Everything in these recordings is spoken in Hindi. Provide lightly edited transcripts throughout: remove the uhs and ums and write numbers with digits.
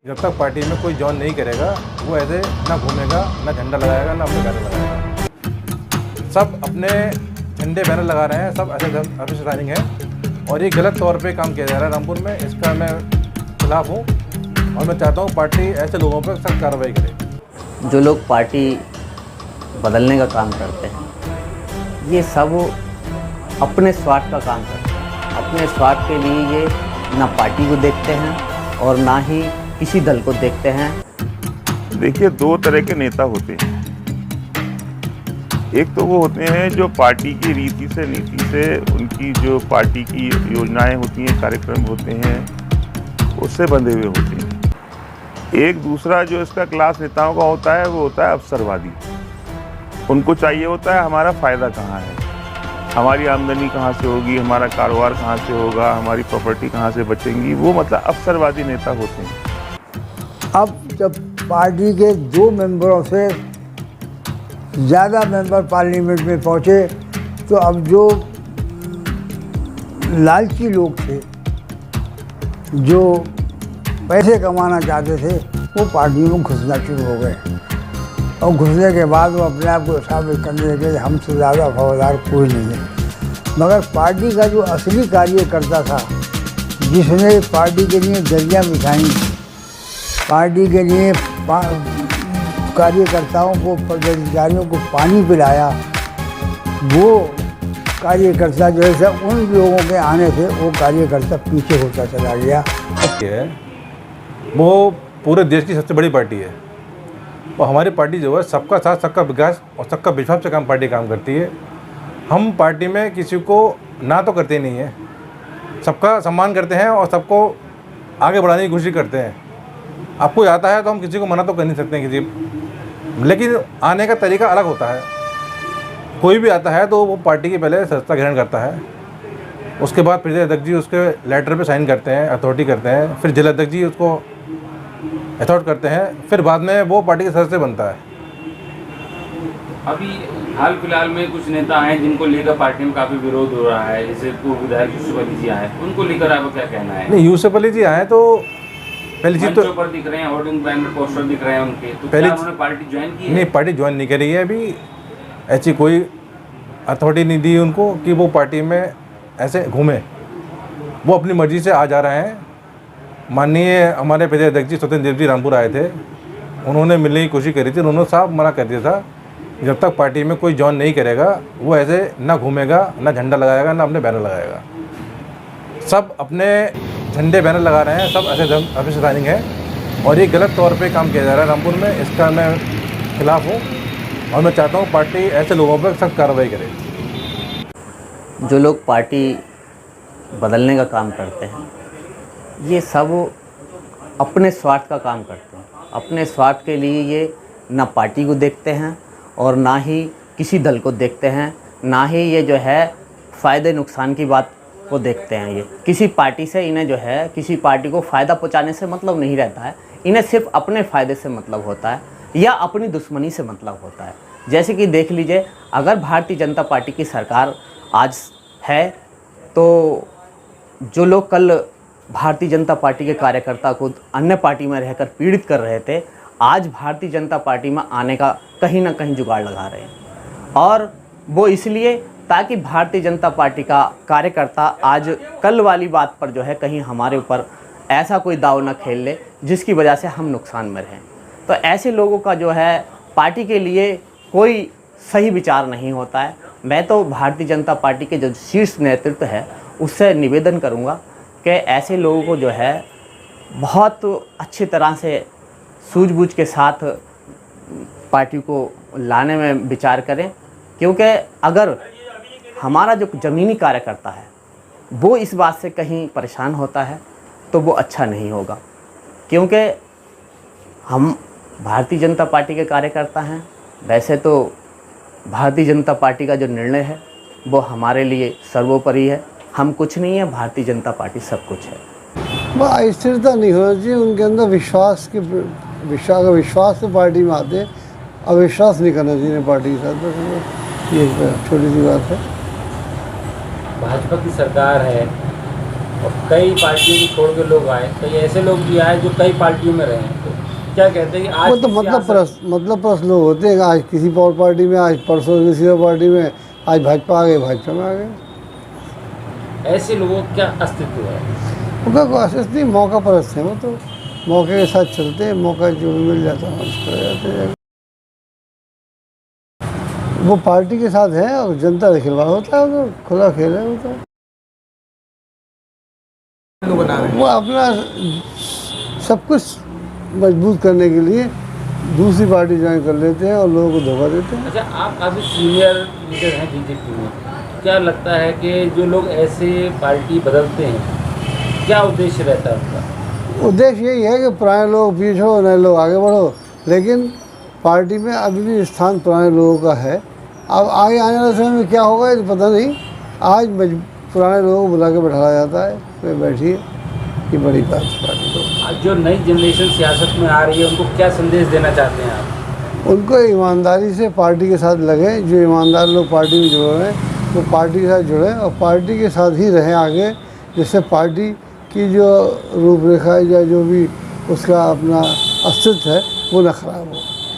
जब तक पार्टी में कोई जॉइन नहीं करेगा वो ऐसे ना घूमेगा, ना झंडा लगाएगा, ना अपने बैनर लगाएगा। सब अपने झंडे बैनर लगा रहे हैं, सब ऐसे ऑफिस राइजिंग है और ये गलत तौर पे काम किया जा रहा है रामपुर में। इसका मैं खिलाफ हूँ और मैं चाहता हूँ पार्टी ऐसे लोगों पर सख्त कार्रवाई करे। जो लोग पार्टी बदलने का काम करते हैं ये सब अपने स्वार्थ का काम करते हैं। अपने स्वार्थ के लिए ये ना पार्टी को देखते हैं और ना ही किसी दल को देखते हैं। देखिए, दो तरह के नेता होते हैं। एक तो वो होते हैं जो पार्टी की रीति से नीति से उनकी जो पार्टी की योजनाएं होती हैं, कार्यक्रम होते हैं, उससे बंधे हुए होते हैं। एक दूसरा जो इसका क्लास नेताओं का होता है वो होता है अवसरवादी। उनको चाहिए होता है हमारा फ़ायदा कहाँ है, हमारी आमदनी कहाँ से होगी, हमारा कारोबार कहाँ से होगा, हमारी प्रॉपर्टी कहाँ से बचेंगी। वो मतलब अवसरवादी नेता होते हैं। अब जब पार्टी के 2 मेंबरों से ज़्यादा मेंबर पार्लियामेंट में पहुँचे तो अब जो लालची लोग थे, जो पैसे कमाना चाहते थे, वो पार्टी में घुसना शुरू हो गए और घुसने के बाद वो अपने आप को साबित करने लगे कि हमसे ज़्यादा वफादार कोई नहीं है। मगर पार्टी का जो असली कार्यकर्ता था, जिसने पार्टी के लिए दरिया बिछाई, पार्टी के लिए कार्यकर्ताओं को, पदाधिकारियों को पानी पिलाया, वो कार्यकर्ता जो है उन लोगों के आने से वो कार्यकर्ता पीछे होता चला गया। वो पूरे देश की सबसे बड़ी पार्टी है और हमारी पार्टी जो है सबका साथ, सबका विकास और सबका विश्वास से पार्टी काम करती है। हम पार्टी में किसी को ना तो करते नहीं हैं, सबका सम्मान करते हैं और सबको आगे बढ़ाने की कोशिश करते हैं। आपको आता है तो हम किसी को मना तो कर नहीं सकते हैं किसी, लेकिन आने का तरीका अलग होता है। कोई भी आता है तो वो पार्टी की पहले सदस्यता ग्रहण करता है, उसके बाद फिर अध्यक्ष जी उसके लेटर पे साइन करते हैं, अथॉरिटी करते हैं, फिर जिला अध्यक्ष जी उसको अथॉरिटी करते हैं, फिर बाद में वो पार्टी के सदस्य बनता है। अभी हाल फिलहाल में कुछ नेता हैं जिनको लेकर पार्टी में काफ़ी विरोध हो रहा है, जैसे पूर्व विधायक यूसुफ अली जी आए, उनको लेकर आपको क्या कहना है? नहीं, यूसुफ अली जी आए तो पहली चीज़ तो पर दिख रहे हैं, होर्डिंग बैनर पोस्टर दिख रहे हैं उनके, तो पहले क्या उन्होंने पार्टी ज्वाइन की है? नहीं, पार्टी ज्वाइन नहीं करी है अभी। ऐसी कोई अथॉरिटी नहीं दी उनको कि वो पार्टी में ऐसे घूमे। वो अपनी मर्जी से आ जा रहे हैं। माननीय हमारे प्रदेश अध्यक्ष जी स्वतंत्र देव जी रामपुर आए थे, उन्होंने मिलने की कोशिश करी थी, उन्होंने साफ मना कर दिया था जब तक पार्टी में कोई ज्वाइन नहीं करेगा वो ऐसे ना घूमेगा, ना झंडा लगाएगा, ना अपने बैनर लगाएगा। सब अपने झंडे बैनर लगा रहे हैं, सब ऐसे ऑफिस राइजिंग है और ये गलत तौर पे काम किया जा रहा है रामपुर में। इसका मैं खिलाफ हूँ और मैं चाहता हूँ पार्टी ऐसे लोगों पर सख्त कार्रवाई करे। जो लोग पार्टी बदलने का काम करते हैं ये सब अपने स्वार्थ का काम करते हैं। अपने स्वार्थ के लिए ये ना पार्टी को देखते हैं और ना ही किसी दल को देखते हैं, ना ही ये जो है फ़ायदे नुकसान की बात को देखते हैं। ये किसी पार्टी से इन्हें जो है किसी पार्टी को फ़ायदा पहुंचाने से मतलब नहीं रहता है, इन्हें सिर्फ अपने फ़ायदे से मतलब होता है या अपनी दुश्मनी से मतलब होता है। जैसे कि देख लीजिए, अगर भारतीय जनता पार्टी की सरकार आज है तो जो लोग कल भारतीय जनता पार्टी के कार्यकर्ता को अन्य पार्टी में रहकर पीड़ित कर रहे थे, आज भारतीय जनता पार्टी में आने का कहीं ना कहीं जुगाड़ लगा रहे हैं। और वो इसलिए ताकि भारतीय जनता पार्टी का कार्यकर्ता आज कल वाली बात पर जो है कहीं हमारे ऊपर ऐसा कोई दाव न खेल ले जिसकी वजह से हम नुकसान में रहें। तो ऐसे लोगों का जो है पार्टी के लिए कोई सही विचार नहीं होता है। मैं तो भारतीय जनता पार्टी के जो शीर्ष नेतृत्व है उससे निवेदन करूंगा कि ऐसे लोगों को जो है बहुत अच्छी तरह से सूझबूझ के साथ पार्टी को लाने में विचार करें, क्योंकि अगर हमारा जो ज़मीनी कार्यकर्ता है वो इस बात से कहीं परेशान होता है तो वो अच्छा नहीं होगा। क्योंकि हम भारतीय जनता पार्टी के कार्यकर्ता हैं। वैसे तो भारतीय जनता पार्टी का जो निर्णय है वो हमारे लिए सर्वोपरि है। हम कुछ नहीं है, भारतीय जनता पार्टी सब कुछ है। वह स्थिरता नहीं होना चाहिए उनके अंदर, विश्वास से पार्टी में आते हैं, अविश्वास नहीं करना चाहिए पार्टी के साथ। बस ये छोटी सी बात है। भाजपा की सरकार है और कई पार्टियों को छोड़ के लोग आए, कई ऐसे लोग भी आए जो कई पार्टियों में रहे हैं, तो क्या कहते हैं कि आज वो तो की मतलब प्रश्न लोग होते हैं, आज किसी और पार्टी में, आज परसों किसी और पार्टी में, आज भाजपा आ गए, भाजपा में आ गए। ऐसे लोगों का क्या अस्तित्व है? उनका कोई असर नहीं, मौका परस्त है वो तो, मौके के साथ चलते हैं, मौका जो भी मिल जाता है उसको जाते हैं। वो पार्टी के साथ है और जनता का खिलवाड़ होता है, वो तो खुला खेल है वो तो। वो अपना सब कुछ मजबूत करने के लिए दूसरी पार्टी ज्वाइन कर लेते हैं और लोगों को धोखा देते हैं। अच्छा, आप काफ़ी सीनियर लीडर हैं बीजेपी में, क्या लगता है कि जो लोग ऐसे पार्टी बदलते हैं, क्या उद्देश्य रहता है उनका? उद्देश्य यही है कि पुराने लोग पीछे हो, नए लोग आगे बढ़ो, लेकिन पार्टी में अभी भी स्थान पुराने लोगों का है। अब आगे आने वाले समय में क्या होगा ये तो पता नहीं। आज पुराने लोगों को बुला के बैठाया जाता है, तो बैठिए, ये बड़ी बात है पार्टी को। आज जो नई जनरेशन सियासत में आ रही है, उनको क्या संदेश देना चाहते हैं आप? उनको ईमानदारी से पार्टी के साथ लगे, जो ईमानदार लोग पार्टी में जुड़े हैं वो पार्टी के साथ जुड़े और पार्टी के साथ ही रहें आगे, जिससे पार्टी की जो रूपरेखा या जो भी उसका अपना अस्तित्व है वो न खराब हो।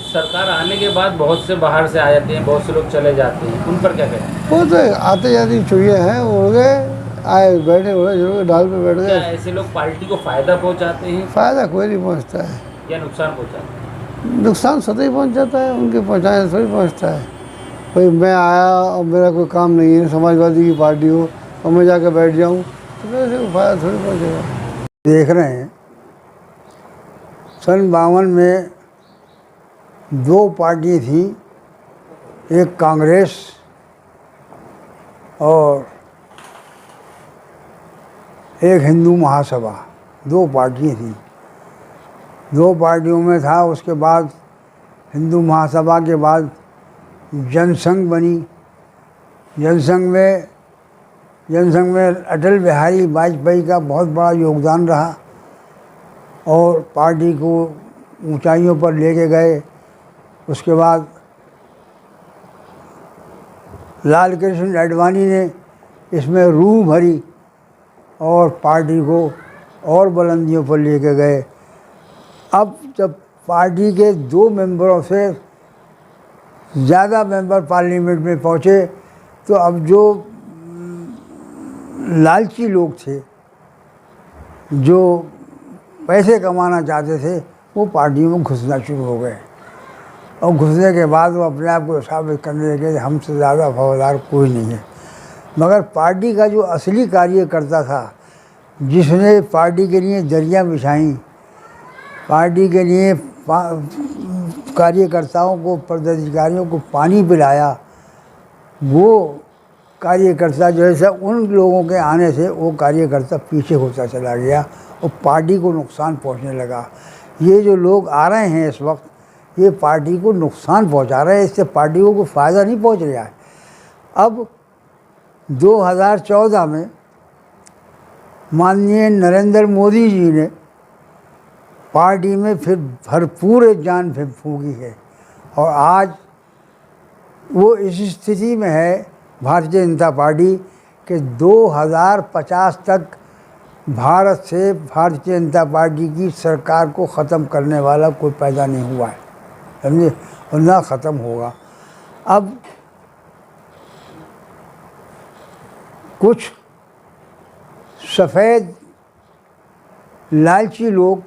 सरकार आने के बाद बहुत से बाहर से आ जाते हैं, बहुत से लोग चले जाते हैं, उन पर क्या कहें? वो तो आते जाती चुहिया हैं, उड़ गए, आए बैठे उड़े जुड़ गए, डाल पे बैठ क्या गए। ऐसे लोग पार्टी को फायदा पहुंचाते हैं फ़ायदा कोई नहीं पहुँचता है, या नुकसान पहुंचाते हैं? नुकसान सदा ही पहुँच जाता है, उनके पहुँचाने थोड़ी पहुँचता है। भाई मैं आया और मेरा कोई काम नहीं है, समाजवादी की पार्टी हो और मैं जाकर बैठ जाऊँ तो वैसे कोई फ़ायदा थोड़ी पहुँचेगा। देख रहे हैं सन 52 में 2 पार्टी थी, एक कांग्रेस और एक हिंदू महासभा, 2 पार्टियाँ थी। 2 पार्टियों में था, उसके बाद हिंदू महासभा के बाद जनसंघ बनी। जनसंघ में अटल बिहारी वाजपेयी का बहुत बड़ा योगदान रहा और पार्टी को ऊंचाइयों पर लेके गए। उसके बाद लाल कृष्ण आडवाणी ने इसमें रूह भरी और पार्टी को और बुलंदियों पर लेके गए। अब जब पार्टी के 2 मेंबरों से ज़्यादा मेंबर पार्लियामेंट में पहुँचे, तो अब जो लालची लोग थे, जो पैसे कमाना चाहते थे, वो पार्टियों में घुसना शुरू हो गए और घुसने के बाद वो अपने आप को साबित करने लगे कि हमसे ज़्यादा वफादार कोई नहीं है। मगर पार्टी का जो असली कार्यकर्ता था, जिसने पार्टी के लिए दरिया बिछाई, पार्टी के लिए कार्यकर्ताओं को, पदाधिकारियों को पानी पिलाया, वो कार्यकर्ता जो है उन लोगों के आने से वो कार्यकर्ता पीछे होता चला गया और पार्टी को नुकसान पहुंचने लगा। ये जो लोग आ रहे हैं इस वक्त, ये पार्टी को नुकसान पहुंचा रहे हैं, इससे पार्टी को कोई फ़ायदा नहीं पहुंच रहा है। अब 2014 में माननीय नरेंद्र मोदी जी ने पार्टी में फिर भरपूर जान फूंकी है और आज वो इस स्थिति में है भारतीय जनता पार्टी कि 2050 तक भारत से भारतीय जनता पार्टी की सरकार को ख़त्म करने वाला कोई पैदा नहीं हुआ है, समझे, और ना ख़त्म होगा। अब कुछ सफ़ेद लालची लोग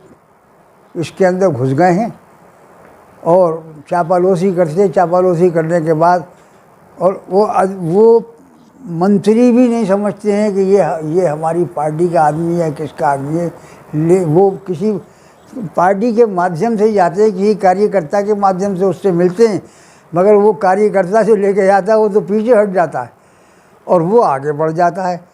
इसके अंदर घुस गए हैं और चापालोसी करने के बाद, और वो मंत्री भी नहीं समझते हैं कि ये हमारी पार्टी का आदमी है, किसका आदमी है। वो किसी पार्टी के माध्यम से ही जाते हैं, किसी कार्यकर्ता के माध्यम से उससे मिलते हैं, मगर वो कार्यकर्ता से लेके जाता है, वो तो पीछे हट जाता है और वो आगे बढ़ जाता है।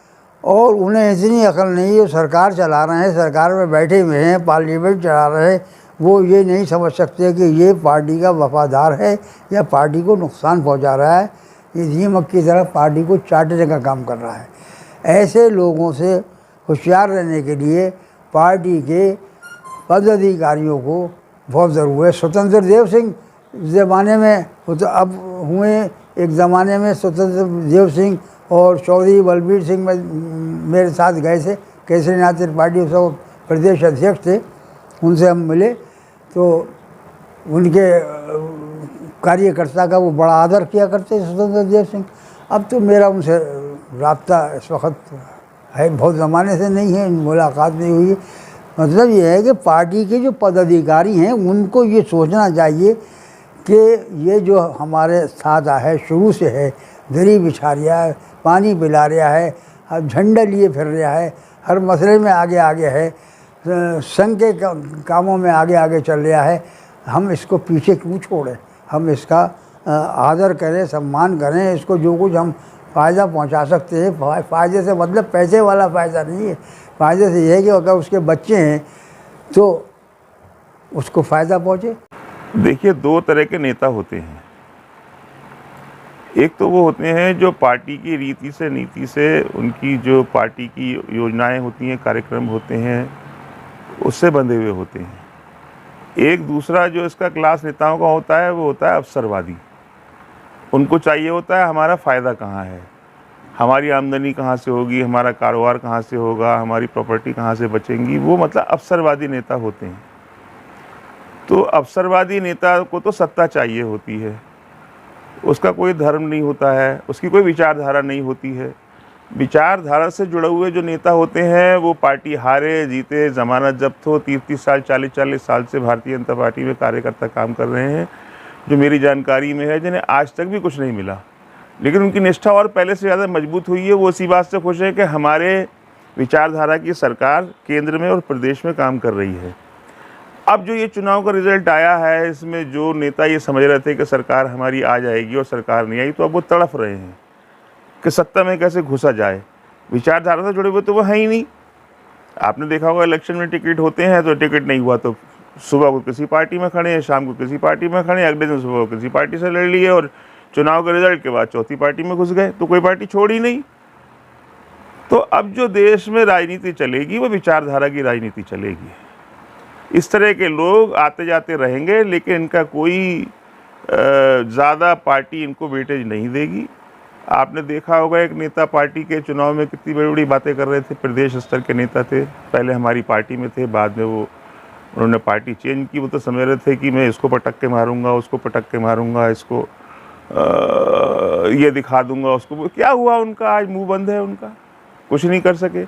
और उन्हें इतनी अकल नहीं, वो सरकार चला रहे हैं, सरकार में बैठे हुए हैं, पार्लियामेंट चला रहे हैं, वो ये नहीं समझ सकते कि ये पार्टी का वफादार है या पार्टी को नुकसान पहुंचा रहा है। ये दीमक की तरह पार्टी को चाटने का काम कर रहा है। ऐसे लोगों से होशियार रहने के लिए पार्टी के पदाधिकारियों को बहुत ज़रूर है। स्वतंत्र देव सिंह ज़माने में, तो अब हुए एक ज़माने में स्वतंत्र देव सिंह और चौधरी बलबीर सिंह में मेरे साथ गए थे, केसरीनाथ त्रिपाठी सब प्रदेश अध्यक्ष थे, उनसे हम मिले तो उनके कार्यकर्ता का वो बड़ा आदर किया करते स्वतंत्र देव सिंह। अब तो मेरा उनसे राब्ता इस वक्त है, बहुत ज़माने से नहीं है, मुलाकात नहीं हुई है। मतलब ये है कि पार्टी के जो पदाधिकारी हैं उनको ये सोचना चाहिए कि ये जो हमारे साथ है शुरू से है, दरी बिछा रहा है, पानी पिला रहा है, झंडा लिए फिर रहा है, हर मसले में आगे आगे है, संघ के कामों में आगे आगे चल रहा है, हम इसको पीछे क्यों छोड़ें? हम इसका आदर करें, सम्मान करें, इसको जो कुछ हम फ़ायदा पहुंचा सकते हैं। फ़ायदे से मतलब पैसे वाला फ़ायदा नहीं है, फ़ायदे से यह है कि अगर उसके बच्चे हैं तो उसको फ़ायदा पहुँचे। देखिए, दो तरह के नेता होते हैं। एक तो वो होते हैं जो पार्टी की रीति से नीति से उनकी जो पार्टी की योजनाएं होती हैं, कार्यक्रम होते हैं, उससे बंधे हुए होते हैं। एक दूसरा जो इसका क्लास नेताओं का होता है वो होता है अवसरवादी। उनको चाहिए होता है हमारा फ़ायदा कहाँ है, हमारी आमदनी कहाँ से होगी, हमारा कारोबार कहाँ से होगा, हमारी प्रॉपर्टी कहाँ से बचेंगी। वो मतलब अवसरवादी नेता होते हैं। तो अवसरवादी नेता को तो सत्ता चाहिए होती है, उसका कोई धर्म नहीं होता है, उसकी कोई विचारधारा नहीं होती है। विचारधारा से जुड़े हुए जो नेता होते हैं वो पार्टी हारे जीते जमानत जब्त हो 30-30 साल 40-40 साल से भारतीय जनता पार्टी में कार्यकर्ता काम कर रहे हैं, जो मेरी जानकारी में है, जिन्हें आज तक भी कुछ नहीं मिला, लेकिन उनकी निष्ठा और पहले से ज़्यादा मजबूत हुई है। वो इसी बात से खुश है कि हमारे विचारधारा की सरकार केंद्र में और प्रदेश में काम कर रही है। अब जो ये चुनाव का रिजल्ट आया है, इसमें जो नेता ये समझ रहे थे कि सरकार हमारी आ जाएगी और सरकार नहीं आई, तो अब वो तड़फ रहे हैं कि सत्ता में कैसे घुसा जाए। विचारधारा से जुड़े हुए तो वो है ही नहीं। आपने देखा होगा इलेक्शन में टिकट होते हैं, तो टिकट नहीं हुआ तो सुबह को किसी पार्टी में खड़े हैं, शाम को किसी पार्टी में खड़े हैं, अगले दिन सुबह को किसी पार्टी से लड़ लिए और चुनाव के रिजल्ट के बाद चौथी पार्टी में घुस गए, तो कोई पार्टी छोड़ी नहीं। तो अब जो देश में राजनीति चलेगी वो विचारधारा की राजनीति चलेगी। इस तरह के लोग आते जाते रहेंगे, लेकिन इनका कोई ज़्यादा पार्टी इनको वेटेज नहीं देगी। आपने देखा होगा एक नेता पार्टी के चुनाव में कितनी बड़ी बड़ी बातें कर रहे थे, प्रदेश स्तर के नेता थे, पहले हमारी पार्टी में थे, बाद में वो उन्होंने पार्टी चेंज की। वो तो समझ रहे थे कि मैं इसको पटक के मारूंगा, उसको पटक के मारूंगा, इसको ये दिखा दूंगा, उसको। क्या हुआ उनका? आज मुंह बंद है उनका, कुछ नहीं कर सके।